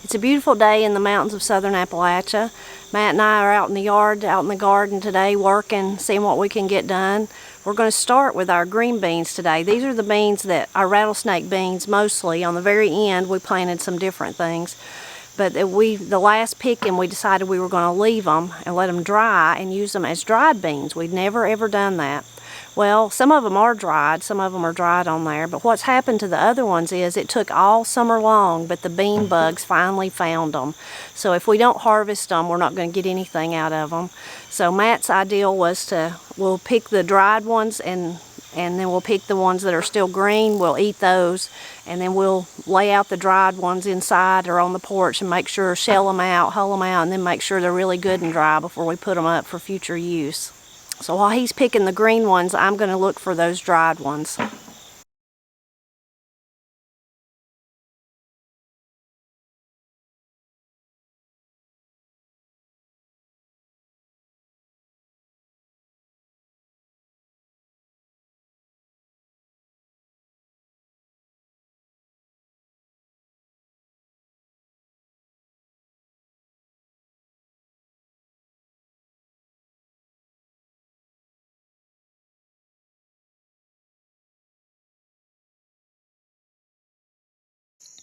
It's a beautiful day in the mountains of southern Appalachia. Matt and I are out in the yard, out in the garden today, working, seeing what we can get done. We're going to start with our green beans today. These are the beans that, our rattlesnake beans mostly. On the very end, we planted some different things. But the last picking, we decided we were going to leave them and let them dry and use them as dried beans. We'd never ever done that. Well, some of them are dried, some of them are dried on there, but what's happened to the other ones is it took all summer long, but the bean bugs finally found them. So if we don't harvest them, we're not going to get anything out of them. So Matt's ideal was we'll pick the dried ones and then we'll pick the ones that are still green, we'll eat those, and then we'll lay out the dried ones inside or on the porch and make sure, shell them out, hull them out, and then make sure they're really good and dry before we put them up for future use. So while he's picking the green ones, I'm going to look for those dried ones.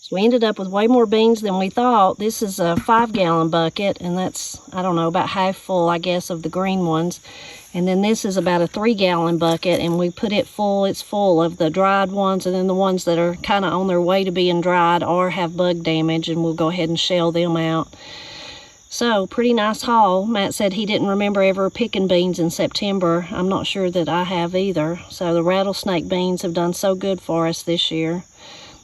So we ended up with way more beans than we thought. This is a 5-gallon bucket, and that's, I don't know, about half full, I guess, of the green ones. And then this is about a 3-gallon bucket, and we put it full. It's full of the dried ones, and then the ones that are kind of on their way to being dried or have bug damage, and we'll go ahead and shell them out. So, pretty nice haul. Matt said he didn't remember ever picking beans in September. I'm not sure that I have either. So the rattlesnake beans have done so good for us this year.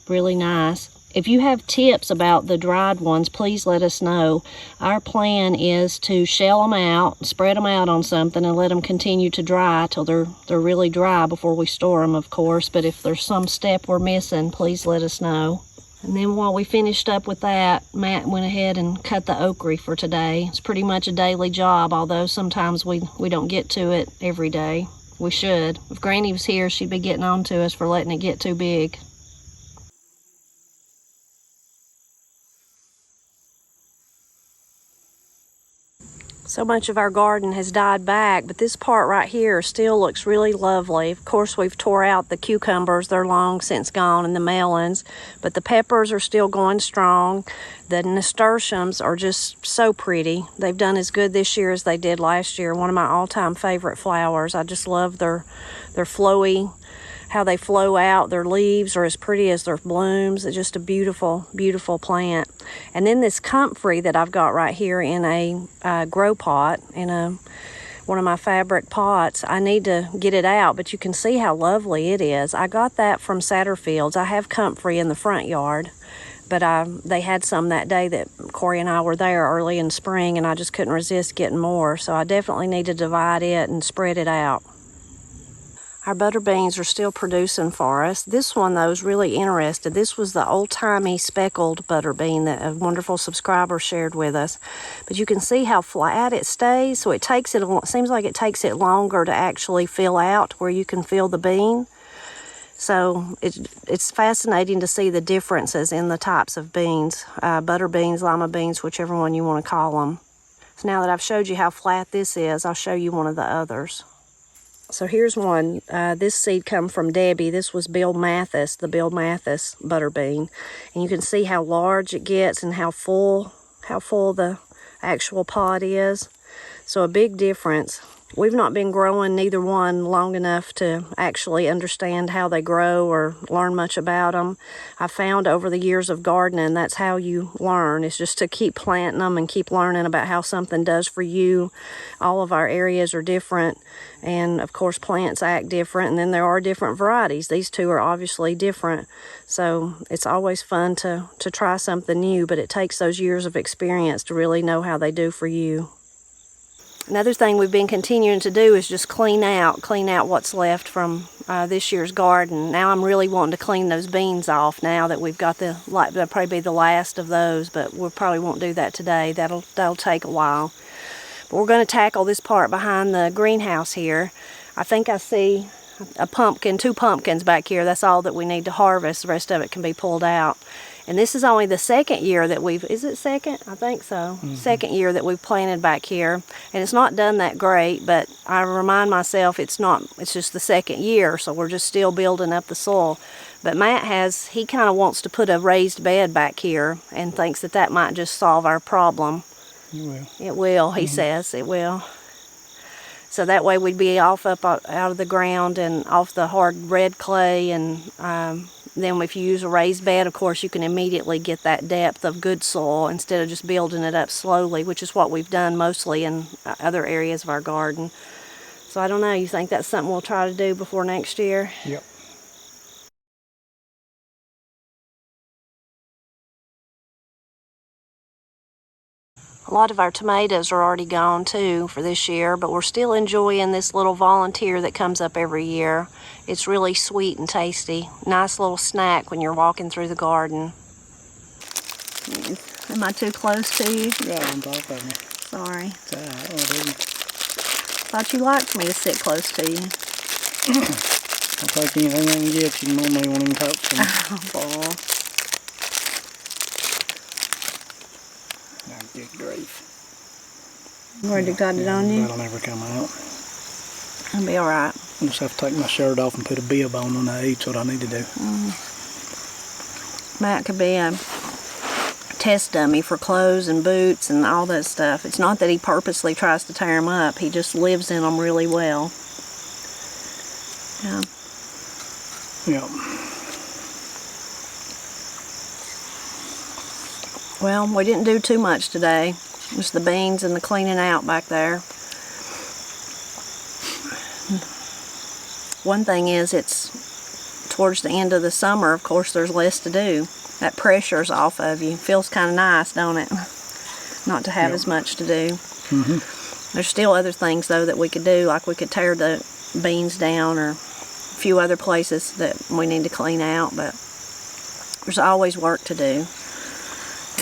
Really nice. If you have tips about the dried ones, please let us know. Our plan is to shell them out, spread them out on something, and let them continue to dry till they're really dry before we store them, of course. But if there's some step we're missing, please let us know. And then while we finished up with that, Matt went ahead and cut the okra for today. It's pretty much a daily job, although sometimes we don't get to it every day. We should. If Granny was here, she'd be getting on to us for letting it get too big. So much of our garden has died back, but this part right here still looks really lovely. Of course, we've tore out the cucumbers. They're long since gone, and the melons, but the peppers are still going strong. The nasturtiums are just so pretty. They've done as good this year as they did last year. One of my all-time favorite flowers. I just love their flowy, how they flow out. Their leaves are as pretty as their blooms. It's just a beautiful, beautiful plant. And then this comfrey that I've got right here in a grow pot, in one of my fabric pots. I need to get it out, but you can see how lovely it is. I got that from Satterfield's. I have comfrey in the front yard, but they had some that day that Corey and I were there early in spring, and I just couldn't resist getting more. So I definitely need to divide it and spread it out. Our butter beans are still producing for us. This one, though, is really interested. This was the old-timey speckled butter bean that a wonderful subscriber shared with us. But you can see how flat it stays, so it seems like it takes it longer to actually fill out where you can feel the bean. So it's fascinating to see the differences in the types of beans, butter beans, lima beans, whichever one you want to call them. So now that I've showed you how flat this is, I'll show you one of the others. So here's one. This seed come from Debbie. This was Bill Mathis, the Bill Mathis butter bean. And you can see how large it gets and how full the actual pod is. So a big difference. We've not been growing neither one long enough to actually understand how they grow or learn much about them. I found over the years of gardening, that's how you learn. It's just to keep planting them and keep learning about how something does for you. All of our areas are different, and of course plants act different, and then there are different varieties. These two are obviously different, so it's always fun to try something new, but it takes those years of experience to really know how they do for you. Another thing we've been continuing to do is just clean out what's left from this year's garden. Now I'm really wanting to clean those beans off now that we've got that'll probably be the last of those, but we probably won't do that today. That'll take a while. But we're going to tackle this part behind the greenhouse here. I think I see a pumpkin, 2 pumpkins back here. That's all that we need to harvest. The rest of it can be pulled out. And this is only the second year that is it second? I think so. Second year that we've planted back here. And it's not done that great, but I remind myself it's just the second year, so we're just still building up the soil. But Matt he kind of wants to put a raised bed back here and thinks that might just solve our problem. It will. It will, he says, it will. So that way we'd be off up out of the ground and off the hard red clay, and then if you use a raised bed, of course, you can immediately get that depth of good soil instead of just building it up slowly, which is what we've done mostly in other areas of our garden. So I don't know, you think that's something we'll try to do before next year? Yep. A lot of our tomatoes are already gone too for this year, but we're still enjoying this little volunteer that comes up every year. It's really sweet and tasty. Nice little snack when you're walking through the garden. Am I too close to you? Yeah, on top of me. Sorry. It's all right, whatever. Thought you liked me to sit close to you. I'll take anything I can get. You normally won't even talk to me. Oh, boy. Good grief. Where'd you got it on you? That'll never come out. It'll be alright. I just have to take my shirt off and put a bib on that. That's what I need to do. Matt could be a test dummy for clothes and boots and all that stuff. It's not that he purposely tries to tear them up. He just lives in them really well. Yeah. Yeah. Well, we didn't do too much today. Just the beans and the cleaning out back there. One thing is, it's towards the end of the summer, of course, there's less to do. That pressure's off of you. Feels kind of nice, don't it? Not to have as much to do. There's still other things, though, that we could do, like we could tear the beans down or a few other places that we need to clean out, but there's always work to do.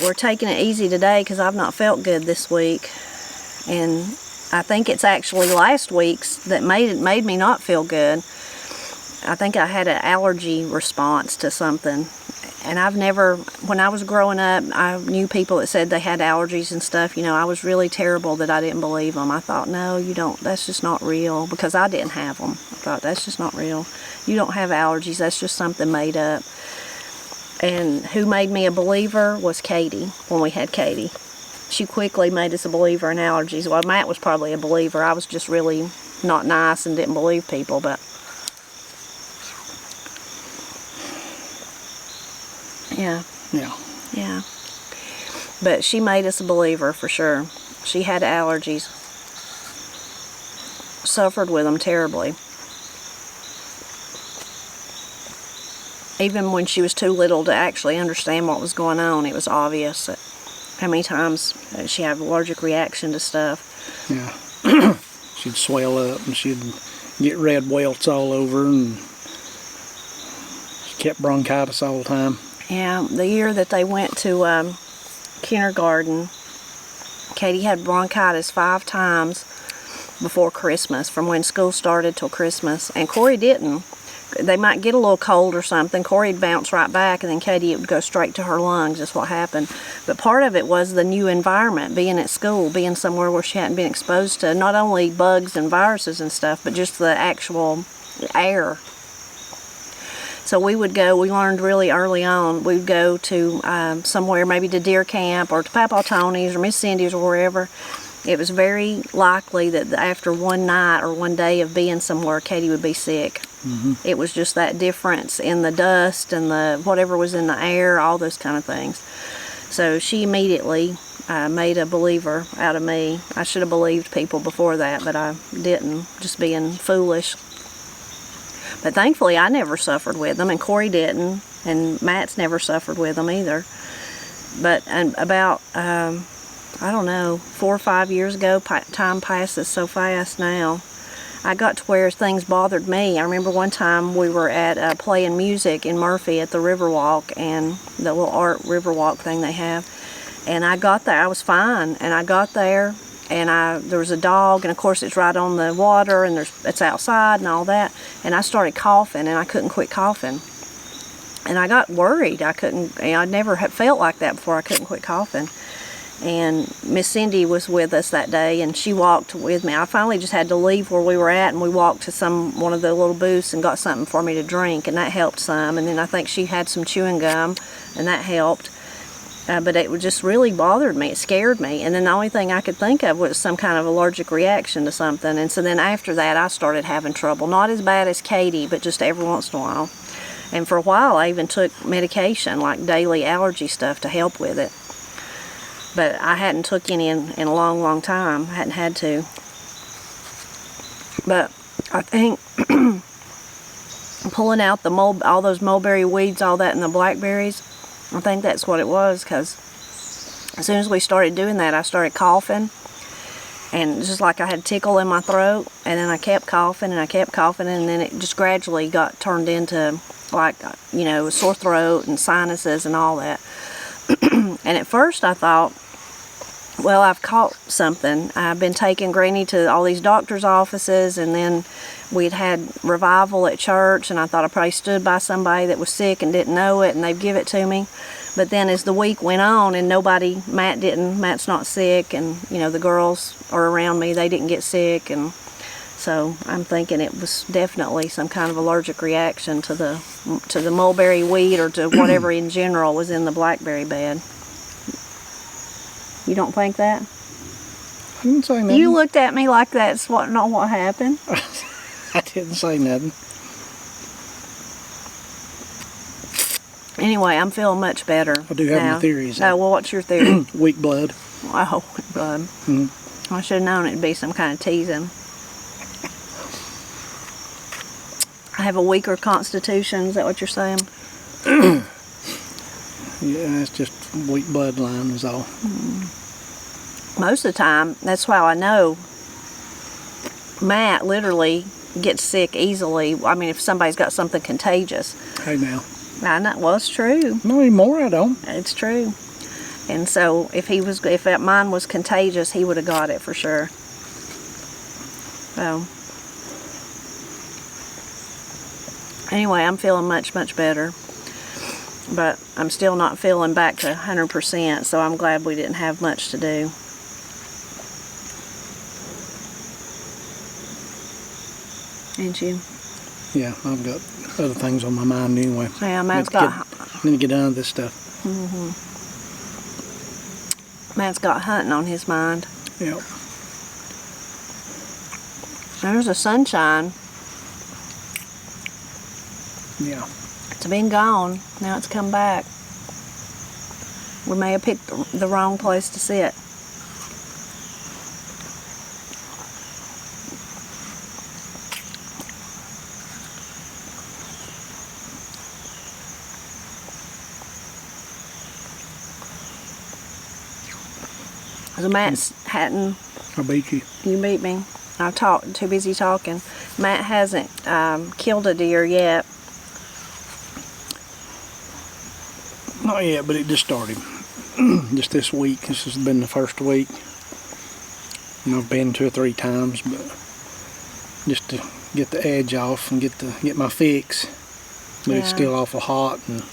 We're taking it easy today because I've not felt good this week, and I think it's actually last week's that made me not feel good. I think I had an allergy response to something, and when I was growing up, I knew people that said they had allergies and stuff. You know, I was really terrible that I didn't believe them. I thought, no, you don't, that's just not real, because I didn't have them. I thought, that's just not real. You don't have allergies, that's just something made up. And who made me a believer was Katie, when we had Katie. She quickly made us a believer in allergies. Well, Matt was probably a believer. I was just really not nice and didn't believe people, but yeah. Yeah. But she made us a believer for sure. She had allergies. Suffered with them terribly. Even when she was too little to actually understand what was going on, it was obvious that how many times she had an allergic reaction to stuff. Yeah. She'd swell up and she'd get red welts all over, and she kept bronchitis all the time. Yeah, the year that they went to kindergarten, Katie had bronchitis 5 times before Christmas, from when school started till Christmas, and Corey didn't. They might get a little cold or something. Corey'd bounce right back, and then Katie, it would go straight to her lungs. That's what happened. But part of it was the new environment, being at school, being somewhere where she hadn't been exposed to not only bugs and viruses and stuff, but just the actual air. So we learned really early on, we'd go to somewhere, maybe to deer camp or to Papa Tony's or Miss Cindy's or wherever. It was very likely that after one night or one day of being somewhere, Katie would be sick. It was just that difference in the dust and the whatever was in the air, all those kind of things. So she immediately made a believer out of me. I should have believed people before that, but I didn't, just being foolish. But thankfully, I never suffered with them, and Corey didn't, and Matt's never suffered with them either. But about, I don't know, 4 or 5 years ago, time passes so fast now, I got to where things bothered me. I remember one time we were at playing music in Murphy at the Riverwalk, and the little art Riverwalk thing they have. And I got there, I was fine, and I got there, and there was a dog, and of course it's right on the water, and it's outside and all that, and I started coughing, and I couldn't quit coughing. And I got worried. I couldn't, I never had felt like that before. I couldn't quit coughing. And Miss Cindy was with us that day, and she walked with me. I finally just had to leave where we were at, and we walked to one of the little booths and got something for me to drink, and that helped some. And then I think she had some chewing gum, and that helped. But it just really bothered me. It scared me. And then the only thing I could think of was some kind of allergic reaction to something. And so then after that, I started having trouble. Not as bad as Katie, but just every once in a while. And for a while, I even took medication, like daily allergy stuff, to help with it. But I hadn't took any in a long, long time. I hadn't had to. But I think pulling out all those mulberry weeds, all that, and the blackberries, I think that's what it was, because as soon as we started doing that, I started coughing. And just like I had a tickle in my throat, and then I kept coughing, and I kept coughing, and then it just gradually got turned into, like, you know, sore throat and sinuses and all that. And at first I thought, well, I've caught something. I've been taking Granny to all these doctor's offices, and then we'd had revival at church, and I thought I probably stood by somebody that was sick and didn't know it, and they'd give it to me. But then as the week went on, and Matt's not sick, and, you know, the girls are around me, they didn't get sick, and so I'm thinking it was definitely some kind of allergic reaction to the mulberry weed, or to whatever in general was in the blackberry bed. You don't think that? I didn't say nothing. You looked at me like that's not what happened. I didn't say nothing. Anyway, I'm feeling much better. I do have now. my theories. Oh, well, what's your theory? Weak blood. Oh, weak blood. Mm-hmm. I should have known it'd be some kind of teasing. I have a weaker constitution. Is that what you're saying? Yeah, it's just weak bloodline is all. Most of the time, that's how I know. Matt literally gets sick easily. I mean, if somebody's got something contagious. Hey now. I know. Well, it's true. No anymore, I don't. It's true. And so if mine was contagious, he would have got it for sure. So anyway, I'm feeling much, much better. But I'm still not feeling back to 100%, so I'm glad we didn't have much to do. Ain't you? Yeah, I've got other things on my mind anyway. Yeah, Matt's I need to get done with this stuff. Mm-hmm. Matt's got hunting on his mind. Yep. There's the sunshine. Yeah. It's been gone. Now it's come back. We may have picked the wrong place to sit. So Matt's hadn't. I beat you. You beat me. Too busy talking. Matt hasn't killed a deer yet. Not yet, but it just started. Just this week. This has been the first week. And I've been 2 or 3 times, but just to get the edge off and get my fix. But Yeah. it's still awful hot, and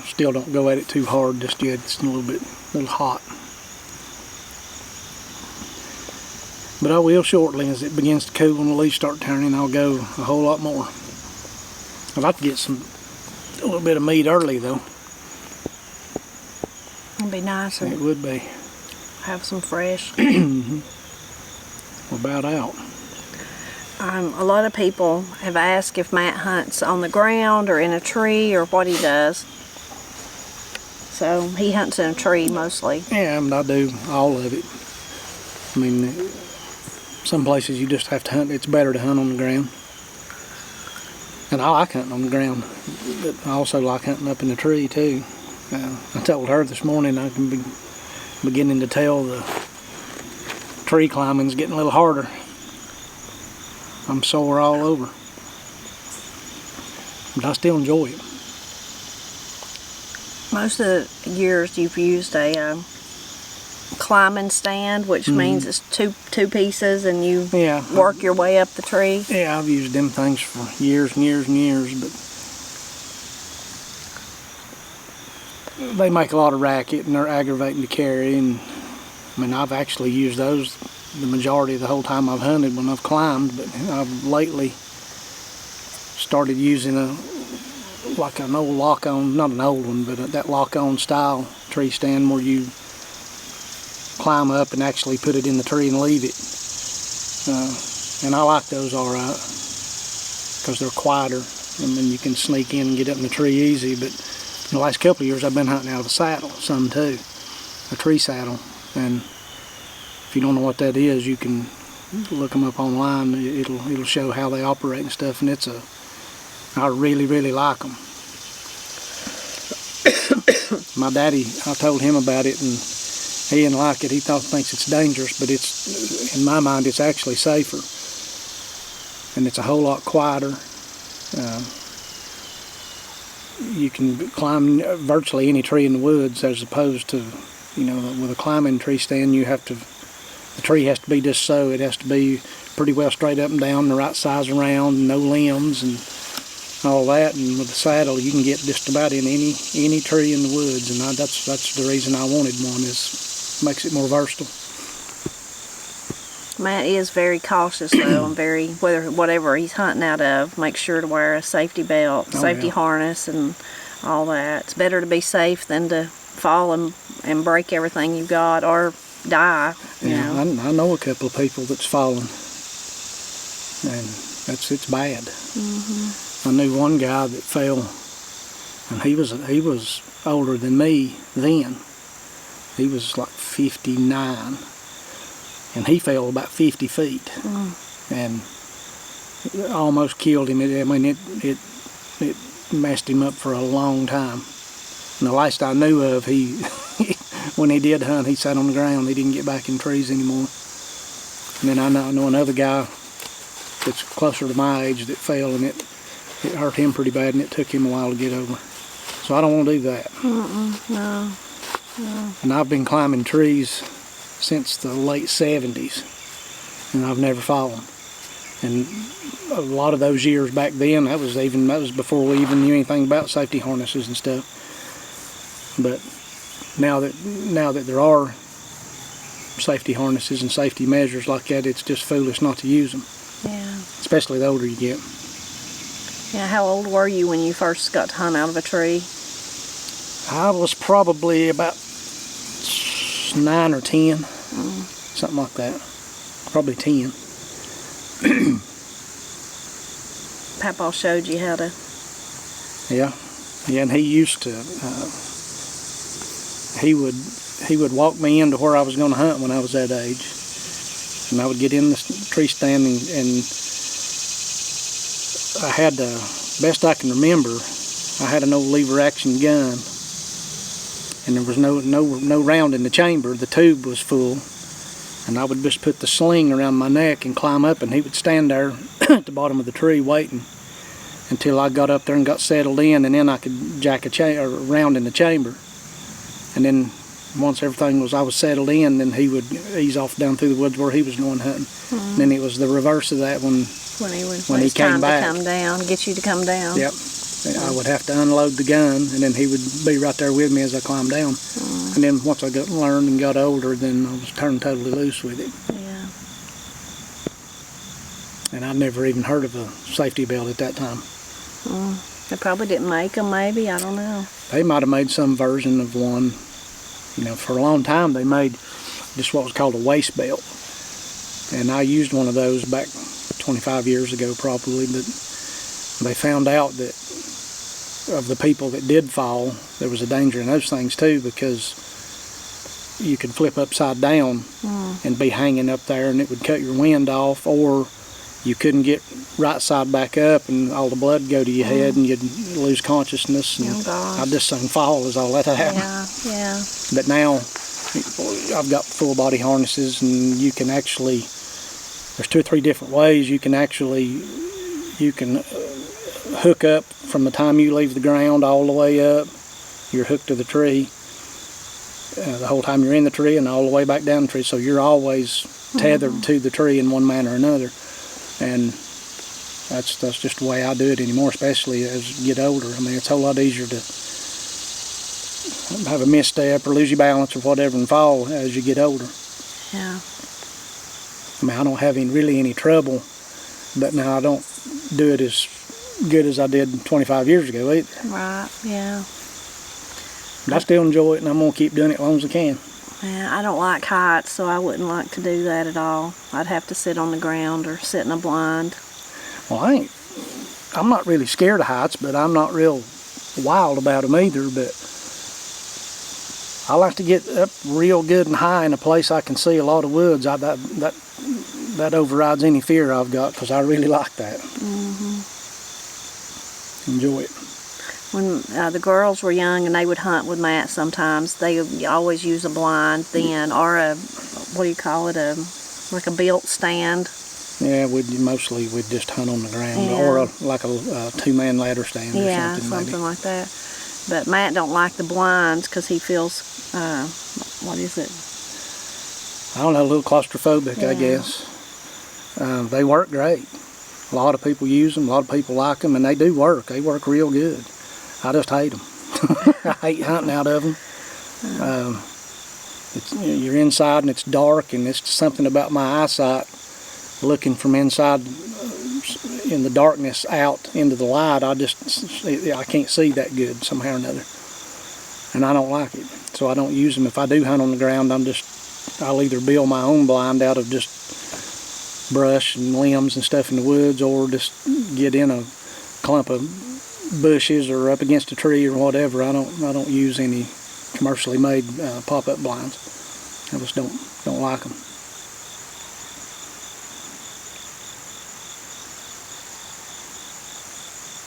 still don't go at it too hard just yet. It's a little hot. But I will shortly. As it begins to cool and the leaves start turning, I'll go a whole lot more. I'd like to get a little bit of meat early though. It'd be nice It and would be. have some fresh. We're about out. A lot of people have asked if Matt hunts on the ground or in a tree or what he does. So he hunts in a tree mostly. Yeah, I do all of it. I mean, some places you just have to hunt. It's better to hunt on the ground. And I like hunting on the ground, but I also like hunting up in the tree too. I told her this morning I can be beginning to tell the tree climbing's getting a little harder. I'm sore all over, but I still enjoy it. Most of the years you've used a climbing stand, which means it's two pieces, and you work your way up the tree. Yeah, I've used them things for years and years and years, but they make a lot of racket and they're aggravating to carry. And I mean, I've actually used those the majority of the whole time I've hunted when I've climbed, but I've lately started using like an old lock-on, not an old one, but that lock-on style tree stand where you climb up and actually put it in the tree and leave it. And I like those all right because they're quieter and then you can sneak in and get up in the tree easy. But in the last couple of years I've been hunting out of a saddle, some too, a tree saddle. And if you don't know what that is, you can look them up online. It'll show how they operate and stuff, and I really, really like them. My daddy, I told him about it, and he didn't like it. He thinks it's dangerous, but it's, in my mind, it's actually safer, and it's a whole lot quieter. You can climb virtually any tree in the woods, as opposed to, you know, with a climbing tree stand, the tree has to be just so. It has to be pretty well straight up and down, the right size around, no limbs and all that. And with the saddle, you can get just about in any tree in the woods. And that's the reason I wanted one, is makes it more versatile. Matt is very cautious though, and whatever he's hunting out of, make sure to wear a safety belt, safety harness, and all that. It's better to be safe than to fall and break everything you've got or die. You know. I know a couple of people that's fallen, and it's bad. Mm-hmm. I knew one guy that fell, and he was older than me then. He was like 59, and he fell about 50 feet, and it almost killed him. I mean, it messed him up for a long time. And the last I knew of, when he did hunt, he sat on the ground. He didn't get back in trees anymore. And then I know another guy that's closer to my age that fell, and it hurt him pretty bad, and it took him a while to get over. So I don't want to do that. No. And I've been climbing trees since the late 70s, and I've never fallen. And a lot of those years back then, that was before we even knew anything about safety harnesses and stuff. But now that there are safety harnesses and safety measures like that, it's just foolish not to use them. Yeah. Especially the older you get. Yeah. How old were you when you first got to hunt out of a tree? I was probably about 9 or 10, something like that. Probably 10. Papa showed you how to. Yeah, and he used to. He would walk me into where I was going to hunt when I was that age, and I would get in the tree stand, and I had, best I can remember, I had an old lever action gun, and there was no round in the chamber. The tube was full, and I would just put the sling around my neck and climb up, and he would stand there at the bottom of the tree waiting until I got up there and got settled in, and then I could jack a round in the chamber. And then once everything I was settled in, then he would ease off down through the woods where he was going hunting. And then it was the reverse of that when he came back. To come down, get you to come down. Yep. I would have to unload the gun, and then he would be right there with me as I climbed down. And then once I learned and got older, then I was turned totally loose with it. Yeah. And I'd never even heard of a safety belt at that time. They probably didn't make them, maybe. I don't know. They might have made some version of one. You know, for a long time they made just what was called a waist belt. And I used one of those back 25 years ago probably, but they found out that of the people that did fall, there was a danger in those things too, because you could flip upside down and be hanging up there, and it would cut your wind off, or you couldn't get right side back up and all the blood would go to your head and you'd lose consciousness. And I just sung fall is all that happened. Yeah. But now I've got full body harnesses, and you can actually, there's 2 or 3 different ways you can hook up from the time you leave the ground all the way up. You're hooked to the tree the whole time you're in the tree, and all the way back down the tree, so you're always tethered to the tree in one manner or another. And that's just the way I do it anymore, especially as you get older. I mean, it's a whole lot easier to have a misstep or lose your balance or whatever and fall as you get older. Yeah. I mean, I don't have really any trouble, but now I don't do it as good as I did 25 years ago either. Right, yeah. But I still enjoy it, and I'm going to keep doing it as long as I can. Yeah, I don't like heights, so I wouldn't like to do that at all. I'd have to sit on the ground or sit in a blind. Well, I'm not really scared of heights, but I'm not real wild about them either. But I like to get up real good and high in a place I can see a lot of woods. That overrides any fear I've got, because I really like that. Enjoy it. When the girls were young and they would hunt with Matt sometimes, they would always use a blind then, or what do you call it, like a built stand. Yeah, we'd just hunt on the ground, Yeah. or like a two-man ladder stand or Yeah, something maybe. like that. But Matt don't like the blinds because he feels, what is it? I don't know, a little claustrophobic, I Yeah. guess. They work great. A lot of people use them, a lot of people like them, and they do work. They work real good. I just hate them. I hate hunting out of them. You're inside and it's dark, and it's something about my eyesight looking from inside in the darkness out into the light. I can't see that good somehow or another, and I don't like it. So I don't use them. If I do hunt on the ground, I'll either build my own blind out of just brush and limbs and stuff in the woods, or just get in a clump of bushes or up against a tree or whatever. I don't use any commercially made pop-up blinds. I just don't like them.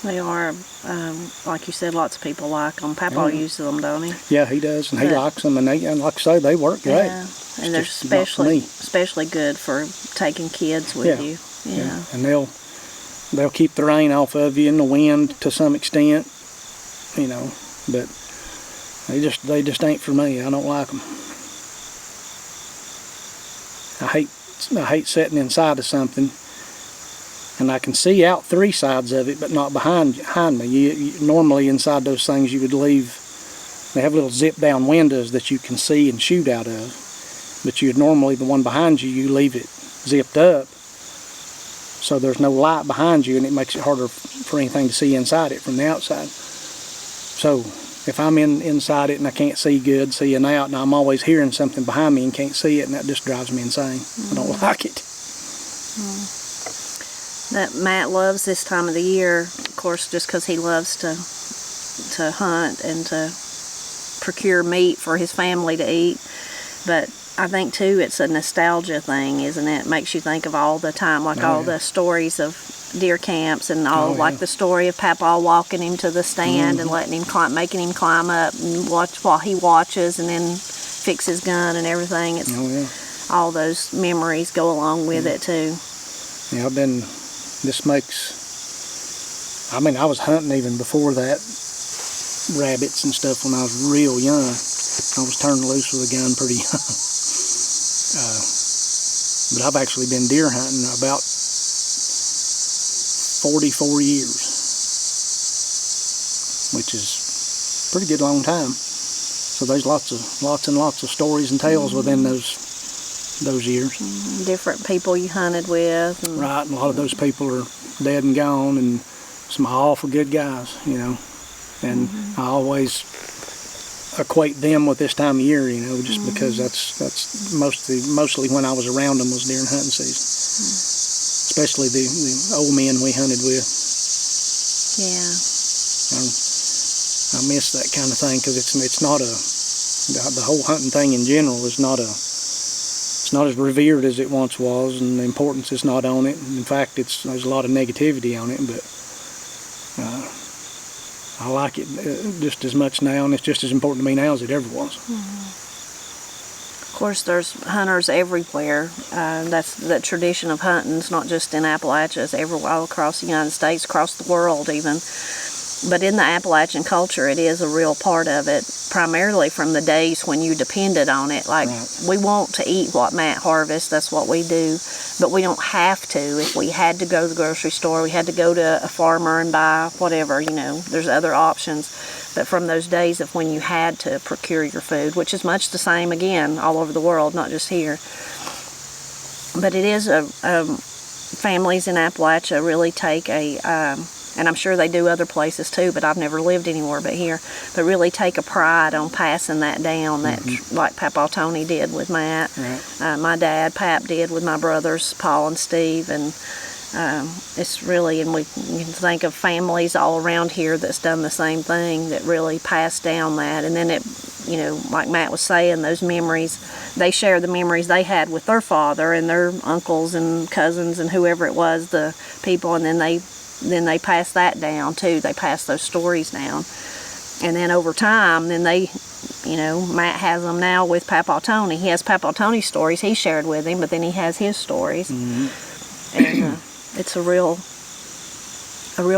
They are, like you said, lots of people like them. Papa uses them, don't he? Yeah, he does, and he likes them, and like I say, they work great. Yeah, and they're just not for me. especially good for taking kids with you. Yeah. And they'll keep the rain off of you and the wind to some extent, but they just ain't for me. I don't like them. I hate sitting inside of something and I can see out three sides of it, but not behind me. Normally inside those things you would leave, they have little zip down windows that you can see and shoot out of, but you'd normally, the one behind you, you leave it zipped up so there's no light behind you, and it makes it harder for anything to see inside it from the outside. So if I'm inside it and I can't see good, seeing out, and I'm always hearing something behind me and can't see it, and that just drives me insane. I don't like it. That Matt loves this time of the year, of course, just because he loves to hunt and to procure meat for his family to eat. But I think too, it's a nostalgia thing, isn't it? It makes you think of all the time, like the stories of deer camps and all, like the story of Papa walking him to the stand and letting him making him climb up and watch while he watches, and then fix his gun and everything. It's all those memories go along with it too. Yeah, I was hunting even before that, rabbits and stuff, when I was real young. I was turned loose with a gun pretty young. But I've actually been deer hunting about 44 years, which is a pretty good long time. So there's lots and lots of stories and tales within those years. Different people you hunted with. Right, and a lot of those people are dead and gone, and some awful good guys, And I always equate them with this time of year, just because that's mostly when I was around them was during hunting season. Especially the old men we hunted with. Yeah. I miss that kind of thing, because it's not the whole hunting thing in general is it's not as revered as it once was, and the importance is not on it. In fact, there's a lot of negativity on it, but I like it just as much now, and it's just as important to me now as it ever was. Of course, there's hunters everywhere. That's the tradition of hunting. It's not just in Appalachia. It's everywhere, all across the United States, across the world even. But in the Appalachian culture, it is a real part of it, primarily from the days when you depended on it. Like, we want to eat what Matt harvests, that's what we do, but we don't have to. If we had to go to the grocery store, we had to go to a farmer and buy whatever, there's other options. but from those days of when you had to procure your food, which is much the same again all over the world, not just here. But it is families in Appalachia really take and I'm sure they do other places too, but I've never lived anywhere but here, but really take a pride on passing that down, that like Papa Tony did with Matt. Right. My dad, Pap, did with my brothers, Paul and Steve, and it's really, and you can think of families all around here that's done the same thing, that really passed down that. And then it, you know, like Matt was saying, those memories, they share the memories they had with their father and their uncles and cousins and whoever it was, the people, and then they pass that down too. They pass those stories down. And then over time, then they, you know, Matt has them now with Papa Tony. He has Papa Tony's stories he shared with him, but then he has his stories. And it's a real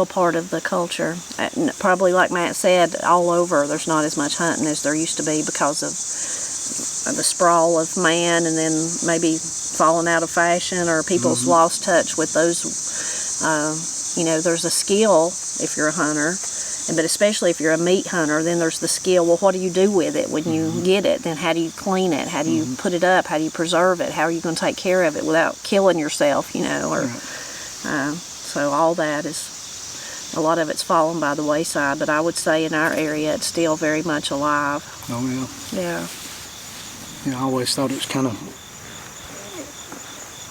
part of the culture. Probably like Matt said, all over there's not as much hunting as there used to be because of the sprawl of man, and then maybe falling out of fashion, or people's lost touch with those. You know, there's a skill if you're a hunter, but especially if you're a meat hunter, then there's the skill. Well, what do you do with it when you get it? Then how do you clean it? How do you put it up? How do you preserve it? How are you going to take care of it without killing yourself, you know? Or so all that is, a lot of it's fallen by the wayside, but I would say in our area it's still very much alive. Oh, yeah. Yeah. Yeah, I always thought it was kind of,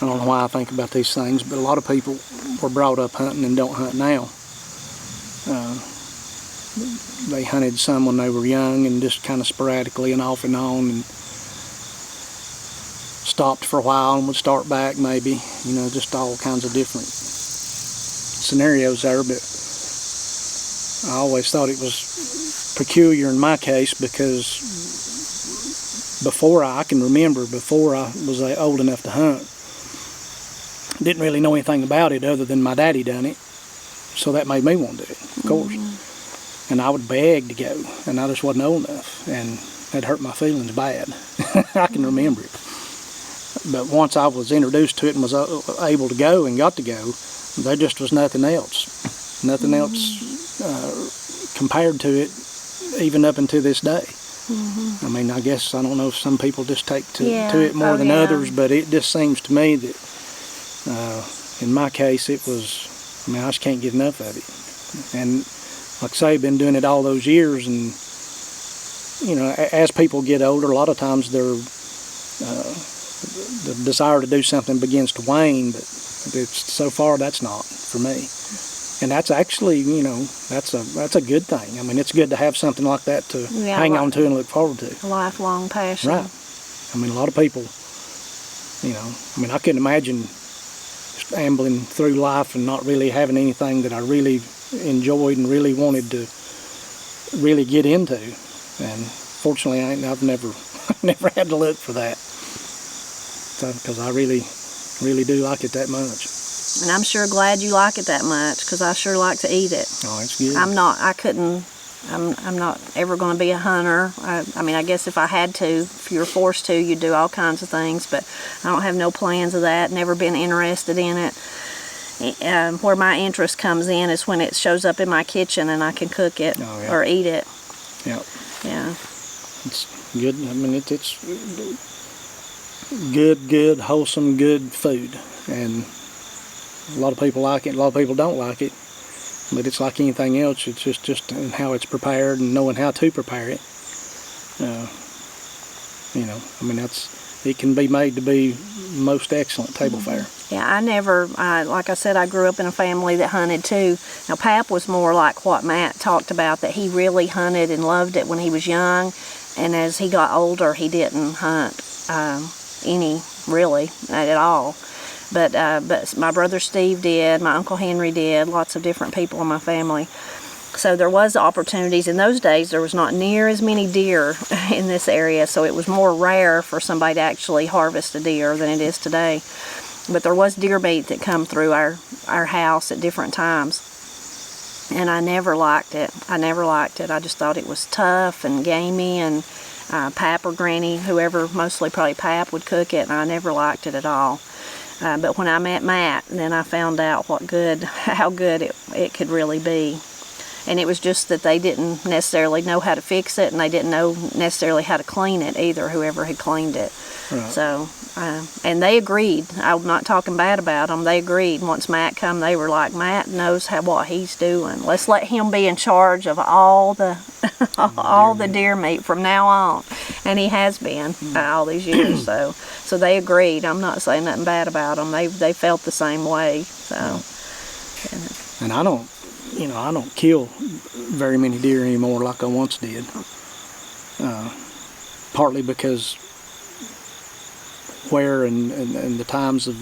I don't know why I think about these things, but a lot of people were brought up hunting and don't hunt now. They hunted some when they were young and just kind of sporadically and off and on, and stopped for a while and would start back maybe, you know, just all kinds of different scenarios there. But I always thought it was peculiar in my case because before I can remember, before I was old enough to hunt, didn't really know anything about it other than my daddy done it, so that made me want to do it, of course. And I would beg to go, and I just wasn't old enough, and it hurt my feelings bad. I can remember it. But once I was introduced to it and was able to go and got to go, there just was nothing else. Nothing else compared to it, even up until this day. I mean, I guess, I don't know if some people just take to it more than others, but it just seems to me that in my case it was, I mean, I just can't get enough of it. And like I say, I've been doing it all those years, and you know, as people get older, a lot of times the desire to do something begins to wane, but so far that's not for me. And that's actually, you know, that's a good thing. I mean, it's good to have something like that to hang on to and look forward to. A lifelong passion. Right. I mean, a lot of people, you know, I mean, I couldn't imagine just ambling through life and not really having anything that I really enjoyed and really wanted to really get into. And fortunately, I've never had to look for that, because I really do like it that much. And I'm sure glad you like it that much, because I sure like to eat it. Oh, it's good. I'm not ever going to be a hunter. I mean, I guess if I had to, if you were forced to, you'd do all kinds of things, but I don't have no plans of that, never been interested in it. Where my interest comes in is when it shows up in my kitchen and I can cook it or eat it. Yeah. Yeah. It's good. I mean, it's good, wholesome, good food. And a lot of people like it, a lot of people don't like it. But it's like anything else. It's just in how it's prepared and knowing how to prepare it. You know, I mean, it can be made to be most excellent table fare. Yeah, I never, like I said, I grew up in a family that hunted too. Now, Pap was more like what Matt talked about, that he really hunted and loved it when he was young, and as he got older, he didn't hunt any, really, not at all. But my brother Steve did, my Uncle Henry did, lots of different people in my family. So there was opportunities. In those days, there was not near as many deer in this area, so it was more rare for somebody to actually harvest a deer than it is today. But there was deer meat that come through our house at different times. And I never liked it. I just thought it was tough and gamey, and Pap or Granny, whoever, mostly probably Pap, would cook it, and I never liked it at all. But when I met Matt, then I found out how good it could really be. And it was just that they didn't necessarily know how to fix it, and they didn't know necessarily how to clean it either, whoever had cleaned it. Right. So, and they agreed. I'm not talking bad about them. They agreed. Once Matt come, they were like, Matt knows what he's doing. Let's let him be in charge of all the all the deer meat from now on. And he has been all these years. So they agreed. I'm not saying nothing bad about them. They felt the same way. So. And I don't kill very many deer anymore like I once did. Partly because where and the times of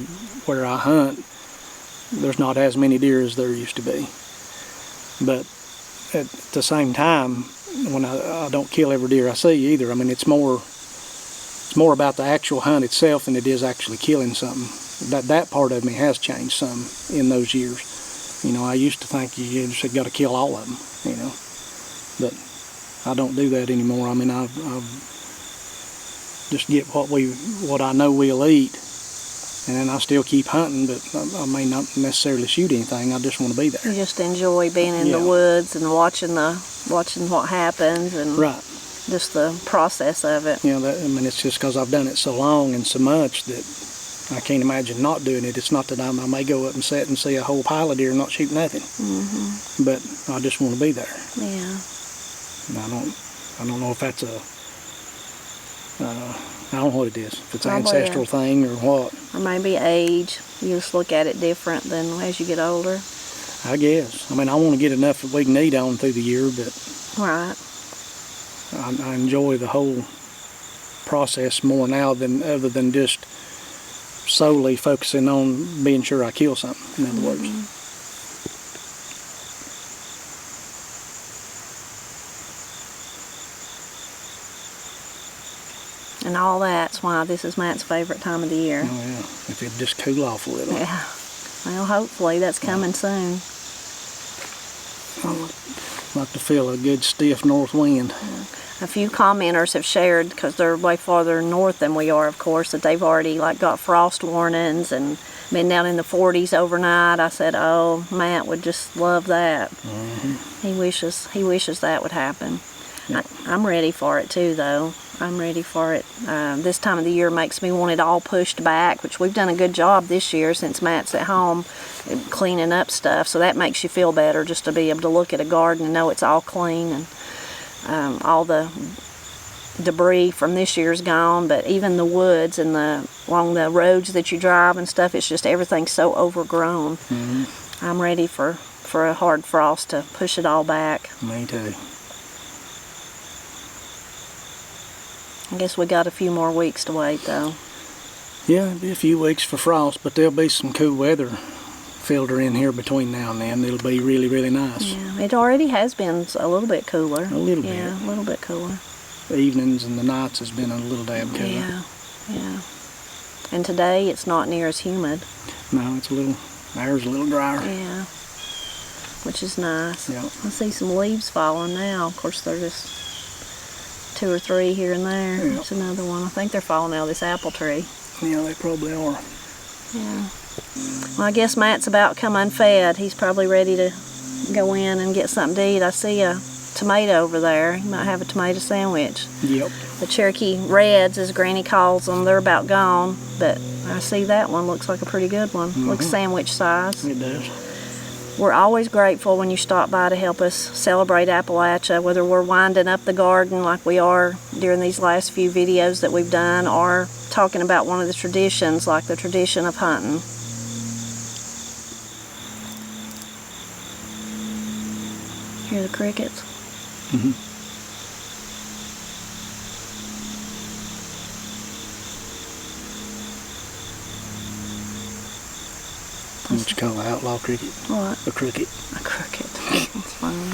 where I hunt, there's not as many deer as there used to be. But at the same time, when I don't kill every deer I see either. I mean, it's more about the actual hunt itself than it is actually killing something. That part of me has changed some in those years. You know, I used to think you just got to kill all of them, you know, but I don't do that anymore. I mean, I've just get what I know we'll eat, and then I still keep hunting, but I may not necessarily shoot anything. I just want to be there. You just enjoy being in the woods and watching what happens, and right. Just the process of it. You know, I mean, it's just because I've done it so long and so much that I can't imagine not doing it. It's not that I may go up and sit and see a whole pile of deer and not shoot nothing. Mm-hmm. But I just want to be there. Yeah. And I don't know if that's I don't know what it is. If it's an ancestral thing or what. Or maybe age. You just look at it different than as you get older. I guess. I mean, I want to get enough that we can eat on through the year, but right. I enjoy the whole process more now other than just solely focusing on being sure I kill something, in other words. And all that's why this is Matt's favorite time of the year. Oh yeah, if it'd just cool off a little. Yeah. Well, hopefully that's coming soon. I'd like to feel a good stiff north wind. A few commenters have shared, because they're way farther north than we are, of course, that they've already got frost warnings and been down in the 40s overnight. I said, oh, Matt would just love that. Mm-hmm. He wishes that would happen. Yep. I'm ready for it too, though. I'm ready for it. This time of the year makes me want it all pushed back, which we've done a good job this year since Matt's at home cleaning up stuff. So that makes you feel better, just to be able to look at a garden and know it's all clean, and all the debris from this year's gone. But even the woods and along the roads that you drive and stuff, it's just everything's so overgrown. Mm-hmm. I'm ready for a hard frost to push it all back. Me too. I guess we got a few more weeks to wait, though. Yeah, it'll be a few weeks for frost, but there'll be some cool weather filter in here between now and then. It'll be really, really nice. Yeah, it already has been a little bit cooler. A little bit. Yeah, a little bit cooler. The evenings and the nights has been a little damn cooler. Yeah, yeah. And today it's not near as humid. No, it's air's a little drier. Yeah, which is nice. Yeah. I see some leaves falling now. Of course, they're just 2 or 3 here and there. Yeah. There's another one. I think they're falling out of this apple tree. Yeah, they probably are. Yeah. Well, I guess Matt's about come unfed. He's probably ready to go in and get something to eat. I see a tomato over there. He might have a tomato sandwich. Yep. The Cherokee Reds, as Granny calls them, they're about gone. But I see that one. Looks like a pretty good one. Mm-hmm. Looks sandwich size. It does. We're always grateful when you stop by to help us celebrate Appalachia, whether we're winding up the garden like we are during these last few videos that we've done, or talking about one of the traditions like the tradition of hunting. Hear the crickets? Mm-hmm. What you call an outlaw cricket? What? A cricket. A cricket. That's funny.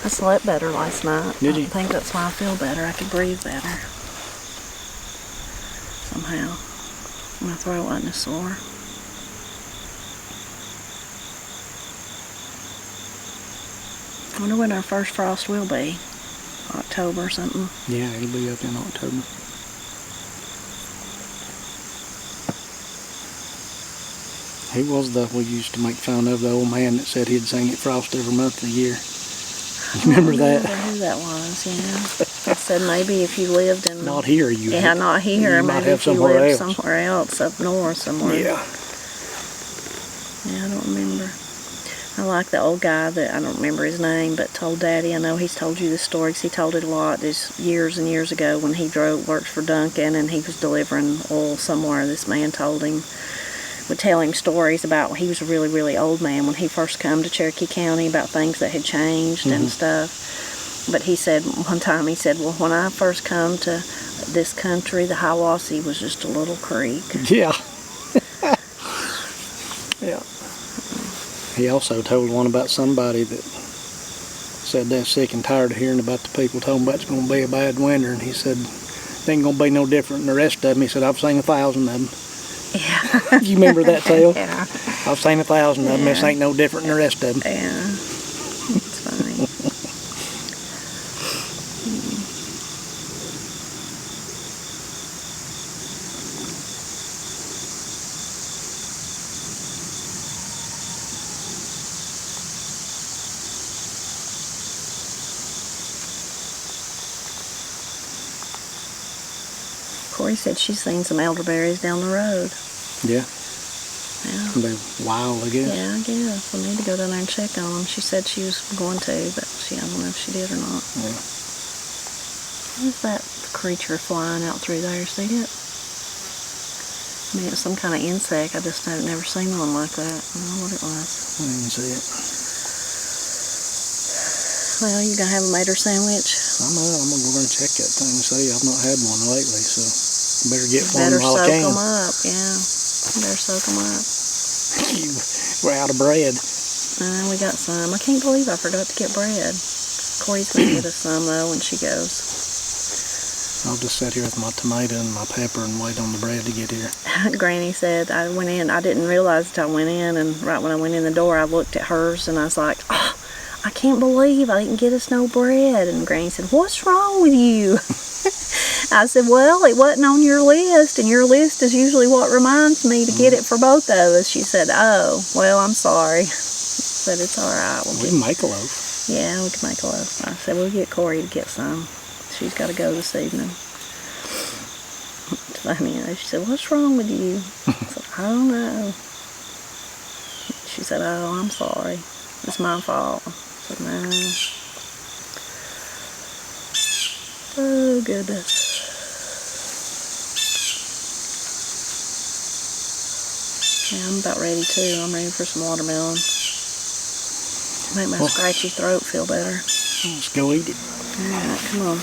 I slept better last night. Did you? I think that's why I feel better. I could breathe better. Somehow. My throat wasn't as sore. I wonder when our first frost will be. October or something. Yeah, it'll be up in October. He was we used to make fun of the old man that said he'd sing it frost every month of the year. Remember that? I remember who that was, yeah. I said maybe if you lived in... Not here, you Yeah, not here. You might maybe have if you somewhere lived else. somewhere else, up north somewhere. Yeah. Yeah, I don't remember. I like the old guy that, I don't remember his name, but told Daddy, I know he's told you the story because he told it a lot this years and years ago when he worked for Duncan and he was delivering oil somewhere. This man would tell him stories about when he was a really, really old man when he first come to Cherokee County about things that had changed and stuff. But he said, one time he said, well, when I first come to this country, the Hiwassee was just a little creek. Yeah. Yeah. He also told one about somebody that said they're sick and tired of hearing about the people talking about it's going to be a bad winter, and he said it ain't going to be no different than the rest of them. He said, I've seen 1,000 of them. Yeah. You remember that tale? Yeah. I've seen 1,000 of them. This ain't no different than the rest of them. Yeah. It's funny. Corey said she's seen some elderberries down the road. Yeah. Yeah. They're wild, I guess. Yeah, I guess. We need to go down there and check on them. She said she was going to, but I don't know if she did or not. Yeah. What is that creature flying out through there? See it? I mean, it's some kind of insect. I just have never seen one like that. I don't know what it was. I didn't see it. Well, you gonna have a mater sandwich? I know. I'm going to go over and check that thing and see. I've not had one lately, so I better get one Better while I soak can. them up, yeah. Better soak them up. We're out of bread. We got some. I can't believe I forgot to get bread. Corey's gonna get us some though when she goes. I'll just sit here with my tomato and my pepper and wait on the bread to get here. Granny said I went in. I didn't realize that I went in, and right when I went in the door, I looked at hers and I was like, "Oh, I can't believe I didn't get us no bread." And Granny said, "What's wrong with you?" I said, "Well, it wasn't on your list, and your list is usually what reminds me to get it for both of us." She said, "Oh, well, I'm sorry." I said, "It's all right. We can make a loaf. Yeah, we can make a loaf." I said, "We'll get Corey to get some. She's got to go this evening." It's funny. She said, "What's wrong with you?" I said, "I don't know." She said, "Oh, I'm sorry. It's my fault." I said, "No." Oh, goodness. Yeah, I'm about ready too. I'm ready for some watermelon. Make my scratchy throat feel better. Let's go eat it. All right, come on.